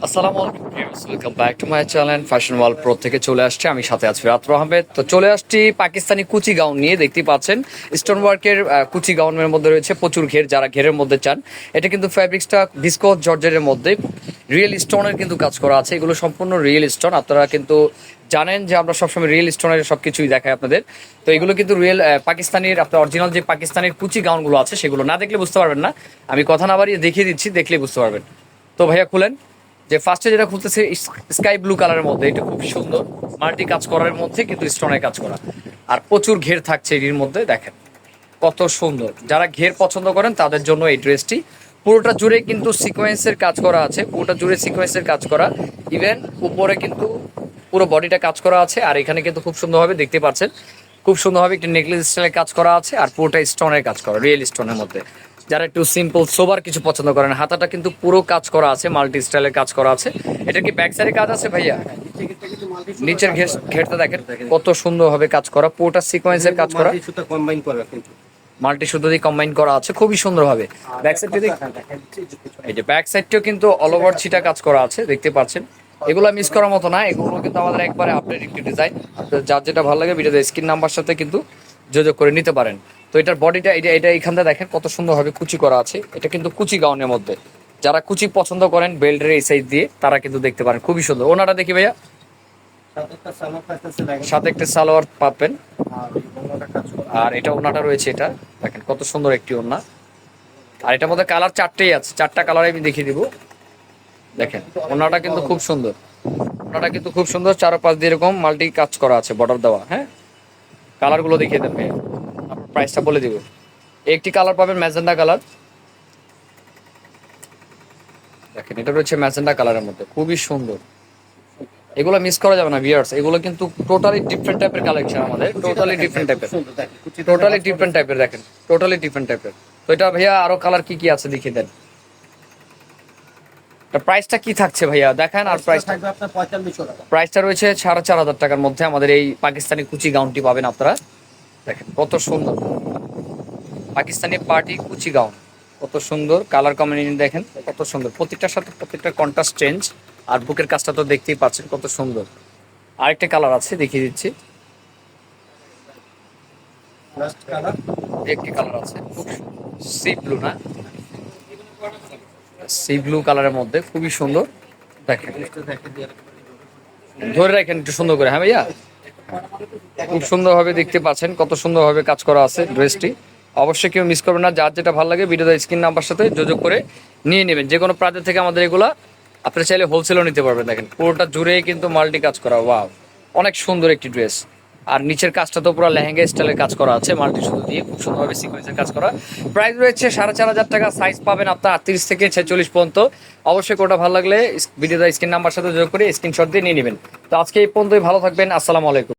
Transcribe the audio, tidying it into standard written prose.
আসসালামু আলাইকুম viewers, welcome back to my channel fashion world pro থেকে চলে আসছে। আমি সাথে আছি রাত্র আহমেদ। তো চলে আসছি পাকিস্তানি কুচি গাউন নিয়ে। দেখতেই পাচ্ছেন স্টোন ওয়ার্কের কুচি গাউনের মধ্যে রয়েছে প্রচুর ঘের, যারা ঘেরের মধ্যে চান। এটা কিন্তু ফ্যাব্রিক্সটা ভিসকোস জর্জেটের মধ্যে রিয়েল স্টোনের কিন্তু কাজ করা আছে। এগুলো সম্পূর্ণ রিয়েল স্টোন। আপনারা কিন্তু জানেন যে আমরা সবসময় রিয়েল স্টোনের সবকিছুই দেখাই আপনাদের। তো এগুলো কিন্তু রিয়েল পাকিস্তানির, আপনার অরিজিনাল যে পাকিস্তানের কুচি গাউনগুলো আছে সেগুলো না দেখলে বুঝতে পারবেন না। আমি কথা না বাড়িয়ে দেখিয়ে দিচ্ছি, দেখলেই বুঝতে পারবেন। তো ভাইয়া খুলেন। যে ফার্স্টে যেটা খুলতেছে স্কাই ব্লু কালারের মধ্যে, এটা খুব সুন্দর মাল্টি কাজ করার মধ্যে কিন্তু স্টোনের কাজ করা, আর প্রচুর ঘের থাকছে এর মধ্যে। দেখেন কত সুন্দর, যারা ঘের পছন্দ করেন তাদের জন্য এই ড্রেসটি। পুরোটা জুড়ে কিন্তু সিকোয়েন্সের কাজ করা আছে, পুরোটা জুড়ে সিকোয়েন্সের কাজ করা। ইভেন উপরে কিন্তু পুরো বডিটা কাজ করা আছে, আর এখানে কিন্তু খুব সুন্দরভাবে দেখতে পাচ্ছেন, খুব সুন্দরভাবে একটি নেকলেস স্টাইলের কাজ করা আছে, আর পুরোটা স্টোনের কাজ করা, রিয়েল স্টোনের মধ্যে। যারা একটু সিম্পল সোবার কিছু পছন্দ করেন, হাতাটা কিন্তু পুরো কাজ করা আছে, মাল্টি স্টাইলের কাজ করা আছে। এটা কি ব্যাক সাইডে কাজ আছে ভাইয়া? নিচের ঘেরটা দেখেন কত সুন্দরভাবে কাজ করা, পুরোটা সিকোয়েন্সের কাজ করা, মাল্টি সুতো দিয়ে কম্বাইন করা আছে খুবই সুন্দরভাবে। ব্যাক সাইডটা এই যে ব্যাক সাইডটাও কিন্তু অল ওভার ছিটা কাজ করা আছে, দেখতে পাচ্ছেন। এগুলো মিস করার মতো না, এগুলো কিন্তু আমাদের একবারে আপডেট একটি ডিজাইন। যার যেটা ভালো লাগে ভিডিওতে স্ক্রিন নাম্বার সাথে কিন্তু যোগাযোগ করে নিতে পারেন। তো এটার বডিটা এটা এখানটা দেখেন কত সুন্দরভাবে কুচি করা আছে। এটা কিন্তু কুচি গাউনের মধ্যে, যারা কুচি পছন্দ করেন বেল্টের এই সাইড দিয়ে তারা কিন্তু দেখতে পারেন, খুবই সুন্দর। ওনাটা দেখি ভাইয়া, সাথে একটা সালোয়ার পাবেন, আর এটা ওনাটা রয়েছে। এটা দেখেন কত সুন্দর একটি ওনা, আর এটার মধ্যে কালার চারটেই আছে, চারটা কালার আমি দেখিয়ে দিব। দেখেন ওনাটা কিন্তু খুব সুন্দর, ওনাটা কিন্তু খুব সুন্দর, চারপাশ দিয়ে এরকম মাল্টি কাজ করা আছে, বর্ডার দেওয়া। হ্যাঁ, কালারগুলো দেখিয়ে দেন ভাইয়া, আপনার প্রাইসটা বলে দিব। একটি কালার পাবেন ম্যাজেন্ডা কালার, দেখেন এটা রয়েছে ম্যাজেন্ডা কালারের মধ্যে, খুবই সুন্দর। এগুলো মিস করা যাবে না ভিউয়ার্স, এগুলো কিন্তু টোটালি ডিফারেন্ট টাইপের কালেকশন আমাদের, টোটালি ডিফারেন্ট টাইপের, টোটালি ডিফারেন্ট টাইপের। দেখেন টোটালি ডিফারেন্ট টাইপের। তো এটা ভাইয়া আরো কালার কি কি আছে দেখিয়ে দেন। প্রাইসটা কি থাকছে ভাইয়া দেখান। আর প্রাইসটা রয়েছে 4,500 টাকার মধ্যে আমাদের এই পাকিস্তানি কুচি গাউনটি পাবেন আপনারা। দেখেন কত সুন্দর পাকিস্তানি পার্টি কুচি গাউন, কত সুন্দর কালার কম্বিনেশন। দেখেন কত সুন্দর, প্রত্যেকটার সাথে প্রত্যেকটা কন্ট্রাস্ট চেঞ্জ, আর বুকের কাজটা তো দেখতেই পাচ্ছেন কত সুন্দর। আরেকটা কালার আছে দেখিয়ে দিচ্ছি, একটি কালার আছে খুব সি ব্লু, না সি ব্লু কালারের মধ্যে খুবই সুন্দর। দেখেন ধরে রাখেন একটু সুন্দর করে। হ্যাঁ ভাইয়া, খুব সুন্দরভাবে দেখতে পাচ্ছেন কত সুন্দরভাবে কাজ করা আছে ড্রেসটি। অবশ্যই কেউ মিস করবেন না, যার যেটা ভালো লাগে ভিডিওতে স্ক্রিন নাম্বার সাথে যোগাযোগ করে নিয়ে নেবেন। যে কোনো প্রান্ত থেকে আমাদের এগুলা আপনারা চাইলে হোলসেলও নিতে পারবেন। দেখেন পুরোটা জুড়ে কিন্তু মাল্টি কাজ করা, ওয়াও অনেক সুন্দর একটি ড্রেস। আর নিচের কাজটা তো পুরো লেহেঙ্গা স্টাইলের কাজ করা আছে, মাল্টি সুতো দিয়ে খুব সুন্দরভাবে সিকোয়েন্সের কাজ করা। প্রাইস রয়েছে 4,500 টাকা, সাইজ পাবেন আপনার 38 থেকে 46 পর্যন্ত। অবশ্যই কোনটা ভালো লাগলে ভিডিওতে স্ক্রিন নাম্বার সাথে যোগাযোগ করে স্ক্রিনশট দিয়ে নিয়ে নেবেন। তো আজকে এই পর্যন্তই, ভালো থাকবেন, আসসালামু আলাইকুম।